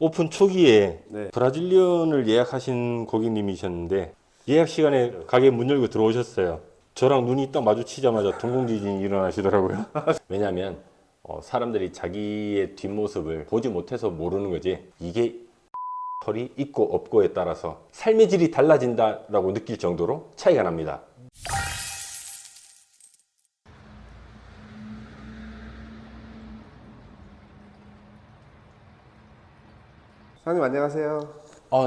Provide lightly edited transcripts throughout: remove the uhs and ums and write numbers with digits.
오픈 초기에 네. 브라질리언을 예약하신 고객님이셨는데 예약 시간에 가게 문 열고 들어오셨어요. 저랑 눈이 딱 마주치자마자 동공지진이 일어나시더라고요. 왜냐하면 사람들이 자기의 뒷모습을 보지 못해서 모르는 거지, 이게 털이 있고 없고에 따라서 삶의 질이 달라진다라고 느낄 정도로 차이가 납니다. 사장님 안녕하세요.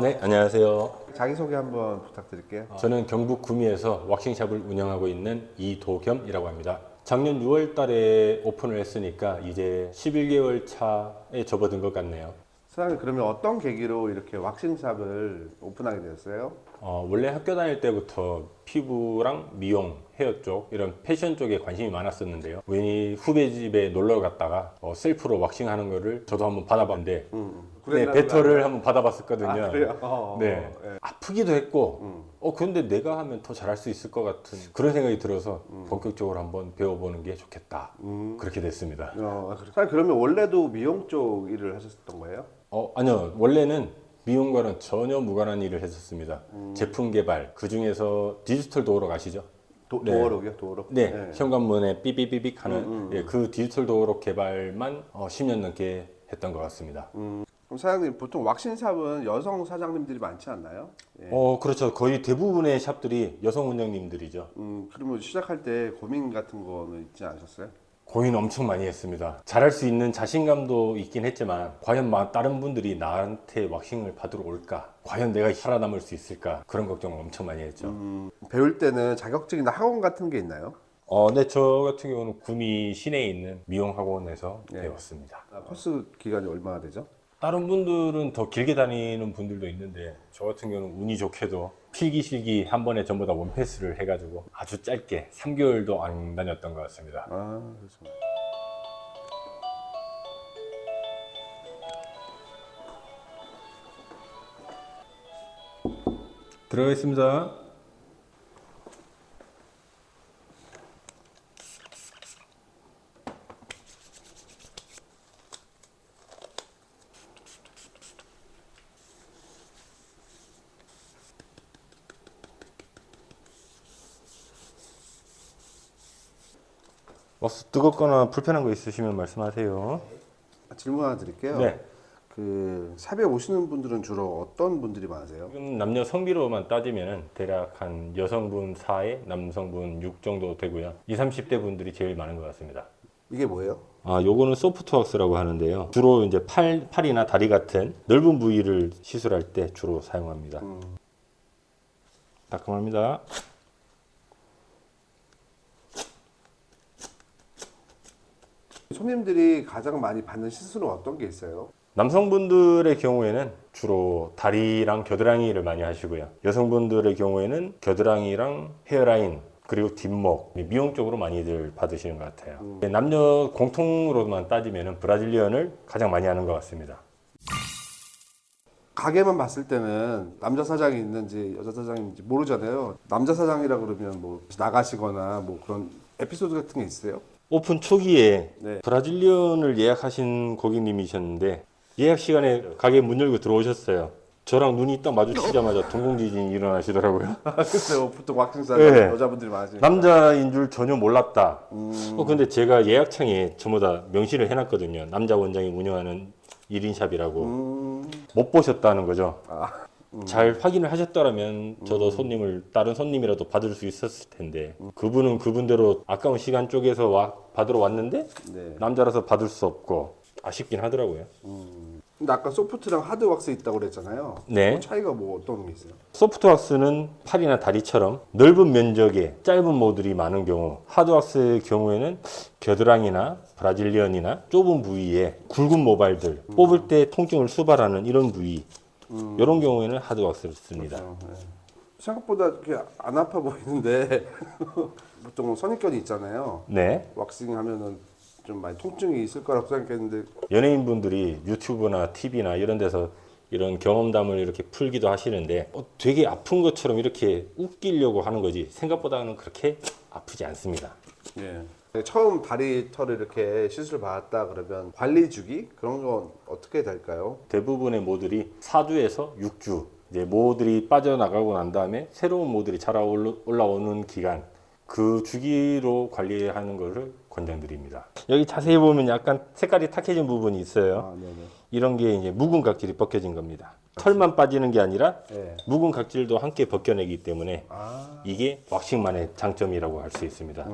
네, 안녕하세요. 자기소개 한번 부탁드릴게요. 저는 경북 구미에서 왁싱샵을 운영하고 있는 이도겸이라고 합니다. 작년 6월 달에 오픈을 했으니까 이제 11개월 차에 접어든 것 같네요. 사장님 그러면 어떤 계기로 이렇게 왁싱샵을 오픈하게 되었어요? 원래 학교 다닐 때부터 피부랑 미용, 헤어 쪽, 이런 패션 쪽에 관심이 많았었는데요. 우연히 후배 집에 놀러 갔다가 셀프로 왁싱하는 거를 저도 한번 받아봤는데 네, 배터를 한번 받아봤었거든요. 아, 그래요? 네. 네. 아프기도 했고, 근데 내가 하면 더 잘할 수 있을 것 같은 그런 생각이 들어서 본격적으로 한번 배워보는 게 좋겠다. 그렇게 됐습니다. 사장님 그러면 원래도 미용 쪽 일을 하셨던 거예요? 아니요. 원래는 미용과는 전혀 무관한 일을 했었습니다. 제품 개발, 그 중에서 디지털 도어록 아시죠? 네. 도어록이요? 도어록? 네. 현관문에 삐삐삐삐 하는 예, 그 디지털 도어록 개발만 10년 넘게 했던 것 같습니다. 그럼 사장님 보통 왁싱샵은 여성 사장님들이 많지 않나요? 예. 그렇죠. 거의 대부분의 샵들이 여성 운영님들이죠. 그러면 시작할 때 고민 같은 거는 있지 않으셨어요? 고민 엄청 많이 했습니다. 잘할 수 있는 자신감도 있긴 했지만 과연 다른 분들이 나한테 왁싱을 받으러 올까? 과연 내가 살아남을 수 있을까? 그런 걱정을 엄청 많이 했죠. 배울 때는 자격증이나 학원 같은 게 있나요? 네, 저 같은 경우는 구미 시내에 있는 미용학원에서 네. 배웠습니다. 코스 기간이 얼마나 되죠? 다른 분들은 더 길게 다니는 분들도 있는데 저 같은 경우는 운이 좋게도 필기실기 한 번에 전부 다 원패스를 해가지고 아주 짧게 3개월도 안 다녔던 것 같습니다. 그렇죠. 들어가겠습니다. 왁스 뜨겁거나 불편한 거 있으시면 말씀하세요. 질문 하나 드릴게요. 네. 그 샵에 오시는 분들은 주로 어떤 분들이 많으세요? 지금 남녀 성비로만 따지면 대략 한 여성분 4에 남성분 6 정도 되고요. 20, 30대 분들이 제일 많은 것 같습니다. 이게 뭐예요? 요거는 소프트 왁스라고 하는데요. 주로 이제 팔이나 다리 같은 넓은 부위를 시술할 때 주로 사용합니다. 따끔합니다. 손님들이 가장 많이 받는 시술은 어떤 게 있어요? 남성분들의 경우에는 주로 다리랑 겨드랑이를 많이 하시고요. 여성분들의 경우에는 겨드랑이랑 헤어라인, 그리고 뒷목, 미용 쪽으로 많이들 받으시는 것 같아요. 남녀 공통으로만 따지면 브라질리언을 가장 많이 하는 것 같습니다. 가게만 봤을 때는 남자 사장이 있는지 여자 사장이 있는지 모르잖아요. 남자 사장이라 그러면 뭐 나가시거나 뭐 그런 에피소드 같은 게 있어요? 오픈 초기에 네. 브라질리언을 예약하신 고객님이셨는데 예약 시간에 가게 문 열고 들어오셨어요. 저랑 눈이 딱 마주치자마자 동공지진이 일어나시더라고요. 글쎄요, 보통 왁싱샵 네. 여자분들이 많으시니까. 남자인 줄 전혀 몰랐다. 근데 제가 예약창에 전부 다 명시를 해놨거든요. 남자 원장이 운영하는 1인샵이라고. 못 보셨다는 거죠. 잘 확인을 하셨더라면 저도 다른 손님이라도 받을 수 있었을 텐데 그분은 그분대로 아까운 시간 쪽에서 받으러 왔는데 네. 남자라서 받을 수 없고 아쉽긴 하더라고요. 근데 아까 소프트랑 하드 왁스 있다고 그랬잖아요. 네. 그 차이가 뭐 어떤 게 있어요? 소프트 왁스는 팔이나 다리처럼 넓은 면적에 짧은 모들이 많은 경우, 하드 왁스의 경우에는 겨드랑이나 브라질리언이나 좁은 부위에 굵은 모발들, 뽑을 때 통증을 수발하는 이런 부위, 이런 경우에는 하드 왁스를 씁니다. 생각보다 그렇게 안 아파 보이는데 보통 선입견이 있잖아요. 네. 왁싱 하면은 좀 많이 통증이 있을 거라고 생각했는데 연예인분들이 유튜브나 TV나 이런 데서 이런 경험담을 이렇게 풀기도 하시는데 되게 아픈 것처럼 이렇게 웃기려고 하는 거지 생각보다는 그렇게 아프지 않습니다. 예. 처음 다리 털을 이렇게 시술 받았다 그러면 관리 주기 그런 건 어떻게 될까요? 대부분의 모들이 4주에서 6주 이제 모들이 빠져나가고 난 다음에 새로운 모들이 자라 올라오는 기간 그 주기로 관리하는 것을 권장드립니다. 여기 자세히 보면 약간 색깔이 탁해진 부분이 있어요. 아, 네네. 이런 게 이제 묵은 각질이 벗겨진 겁니다. 털만 빠지는 게 아니라 네. 묵은 각질도 함께 벗겨내기 때문에 아, 이게 왁싱만의 장점이라고 할 수 있습니다.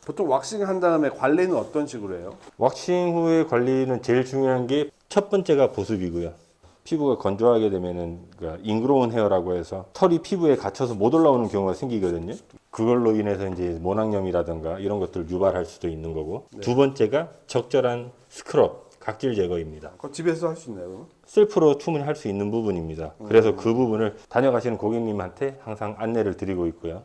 보통 왁싱 한 다음에 관리는 어떤 식으로 해요? 왁싱 후의 관리는 제일 중요한 게 첫 번째가 보습이고요. 피부가 건조하게 되면은 인그로운 헤어라고 해서 털이 피부에 갇혀서 못 올라오는 경우가 생기거든요. 그걸로 인해서 이제 모낭염이라든가 이런 것들을 유발할 수도 있는 거고. 두 번째가 적절한 스크럽, 각질 제거입니다. 그거 집에서 할 수 있나요? 그럼? 셀프로 충분히 할 수 있는 부분입니다. 그래서 그 부분을 다녀가시는 고객님한테 항상 안내를 드리고 있고요.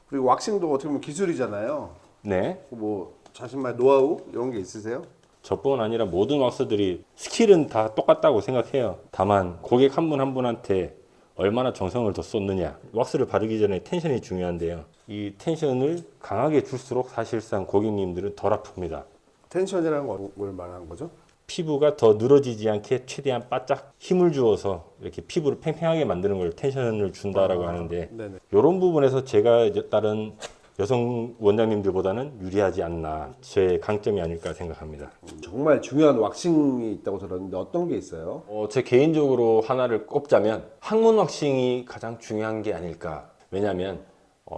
그리고 왁싱도 어떻게 보면 기술이잖아요. 네. 뭐 자신만의 노하우 이런 게 있으세요? 저뿐 아니라 모든 왁서들이 스킬은 다 똑같다고 생각해요. 다만 고객 한 분 한 분한테 얼마나 정성을 더 쏟느냐. 왁스를 바르기 전에 텐션이 중요한데요. 이 텐션을 강하게 줄수록 사실상 고객님들은 덜 아픕니다. 텐션이라는 건 뭘 말하는 거죠? 피부가 더 늘어지지 않게 최대한 바짝 힘을 주어서 이렇게 피부를 팽팽하게 만드는 걸 텐션을 준다라고 하는데 네네. 이런 부분에서 제가 이제 다른 여성 원장님들보다는 유리하지 않나 제 강점이 아닐까 생각합니다. 정말 중요한 왁싱이 있다고 들었는데 어떤 게 있어요? 제 개인적으로 하나를 꼽자면 항문 왁싱이 가장 중요한 게 아닐까. 왜냐하면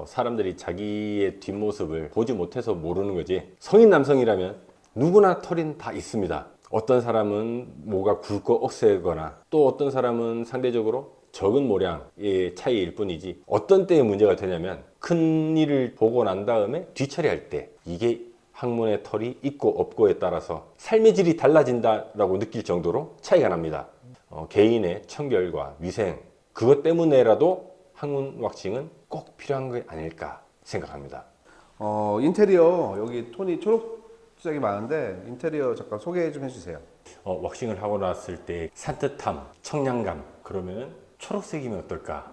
사람들이 자기의 뒷모습을 보지 못해서 모르는 거지. 성인 남성이라면 누구나 털은 다 있습니다. 어떤 사람은 모가 굵고 억세거나 또 어떤 사람은 상대적으로 적은 모량의 차이일 뿐이지 어떤 때에 문제가 되냐면 큰 일을 보고 난 다음에 뒤처리할 때 이게 항문에 털이 있고 없고에 따라서 삶의 질이 달라진다라고 느낄 정도로 차이가 납니다. 개인의 청결과 위생 그것 때문에라도 항문 왁싱은 꼭 필요한 게 아닐까 생각합니다. 인테리어 여기 톤이 초록색이 많은데 인테리어 잠깐 소개 좀 해주세요. 왁싱을 하고 났을 때 산뜻함, 청량감 그러면은 초록색이면 어떨까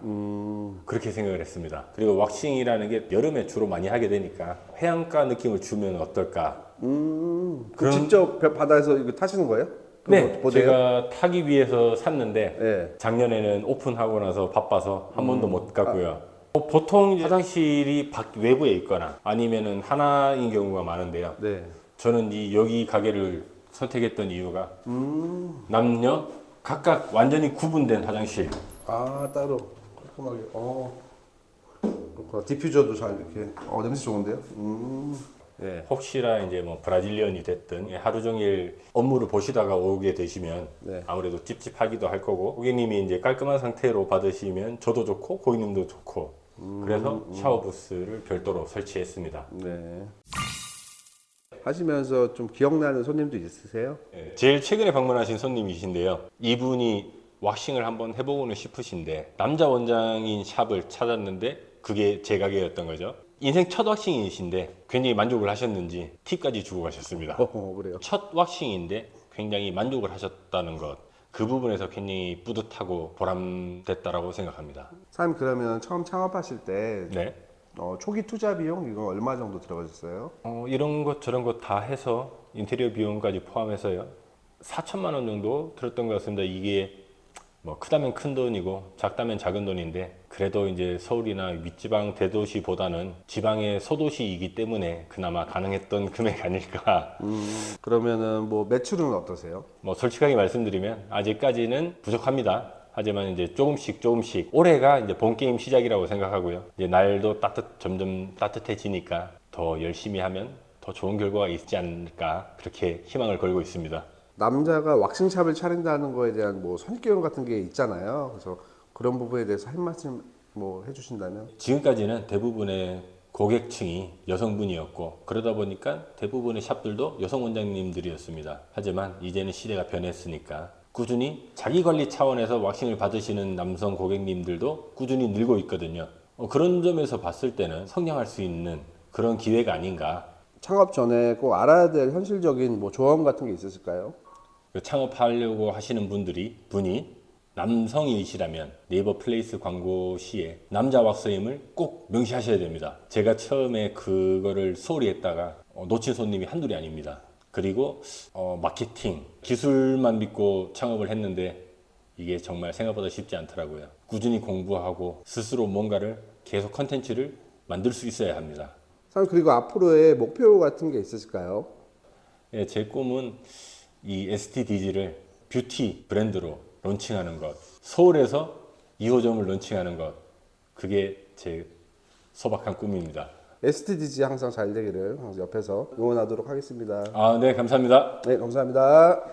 그렇게 생각을 했습니다. 그리고 왁싱이라는 게 여름에 주로 많이 하게 되니까 해안가 느낌을 주면 어떨까. 그럼 직접 바다에서 이거 타시는 거예요? 네, 보세요? 제가 타기 위해서 샀는데 네. 작년에는 오픈하고 나서 바빠서 한 번도 못 갔고요. 보통 화장실이 외부에 있거나 아니면은 하나인 경우가 많은데요. 네. 저는 여기 가게를 선택했던 이유가 남녀 각각 완전히 구분된 화장실. 아 따로 깔끔하게. 그렇구나. 디퓨저도 잘 이렇게. 냄새 좋은데요? 네. 혹시나 이제 뭐 브라질리언이 됐든 하루 종일 업무를 보시다가 오게 되시면 네. 아무래도 찝찝하기도 할 거고 고객님이 이제 깔끔한 상태로 받으시면 저도 좋고 고객님도 좋고 그래서 샤워 부스를 별도로 설치했습니다. 네. 하시면서 좀 기억나는 손님도 있으세요? 네, 제일 최근에 방문하신 손님이신데요. 이분이 왁싱을 한번 해보고는 싶으신데 남자 원장인 샵을 찾았는데 그게 제 가게였던 거죠. 인생 첫 왁싱이신데 굉장히 만족을 하셨는지 팁까지 주고 가셨습니다. 그래요. 첫 왁싱인데 굉장히 만족을 하셨다는 것, 그 부분에서 굉장히 뿌듯하고 보람됐다라고 생각합니다. 사장님 그러면 처음 창업하실 때 네. 초기 투자 비용 이거 얼마 정도 들어가셨어요? 이런 것 저런 것 다 해서 인테리어 비용까지 포함해서요. 4천만 원 정도 들었던 것 같습니다. 이게 뭐 크다면 큰 돈이고 작다면 작은 돈인데 그래도 이제 서울이나 윗지방 대도시보다는 지방의 소도시이기 때문에 그나마 가능했던 금액 아닐까. 그러면은 뭐 매출은 어떠세요? 뭐 솔직하게 말씀드리면 아직까지는 부족합니다. 하지만 이제 조금씩 올해가 이제 본 게임 시작이라고 생각하고요. 이제 날도 점점 따뜻해지니까 더 열심히 하면 더 좋은 결과가 있지 않을까 그렇게 희망을 걸고 있습니다. 남자가 왁싱샵을 차린다는 거에 대한 뭐 선입견 같은 게 있잖아요. 그래서 그런 부분에 대해서 한 말씀 뭐 해주신다면? 지금까지는 대부분의 고객층이 여성분이었고 그러다 보니까 대부분의 샵들도 여성 원장님들이었습니다. 하지만 이제는 시대가 변했으니까 꾸준히 자기 관리 차원에서 왁싱을 받으시는 남성 고객님들도 꾸준히 늘고 있거든요. 그런 점에서 봤을 때는 성장할 수 있는 그런 기회가 아닌가. 창업 전에 꼭 알아야 될 현실적인 뭐 조언 같은 게 있으실까요? 창업하려고 하시는 분이 남성이시라면 네이버 플레이스 광고 시에 남자 왁서임을 꼭 명시하셔야 됩니다. 제가 처음에 그거를 소홀히 했다가 놓친 손님이 한둘이 아닙니다. 그리고 마케팅, 기술만 믿고 창업을 했는데 이게 정말 생각보다 쉽지 않더라고요. 꾸준히 공부하고 스스로 뭔가를 계속 컨텐츠를 만들 수 있어야 합니다. 사장님 그리고 앞으로의 목표 같은 게 있으실까요? 예, 제 꿈은 이 STDG를 뷰티 브랜드로 론칭하는 것, 서울에서 2호점을 론칭하는 것, 그게 제 소박한 꿈입니다. STDG 항상 잘 되기를 항상 옆에서 응원하도록 하겠습니다. 네, 감사합니다. 네, 감사합니다.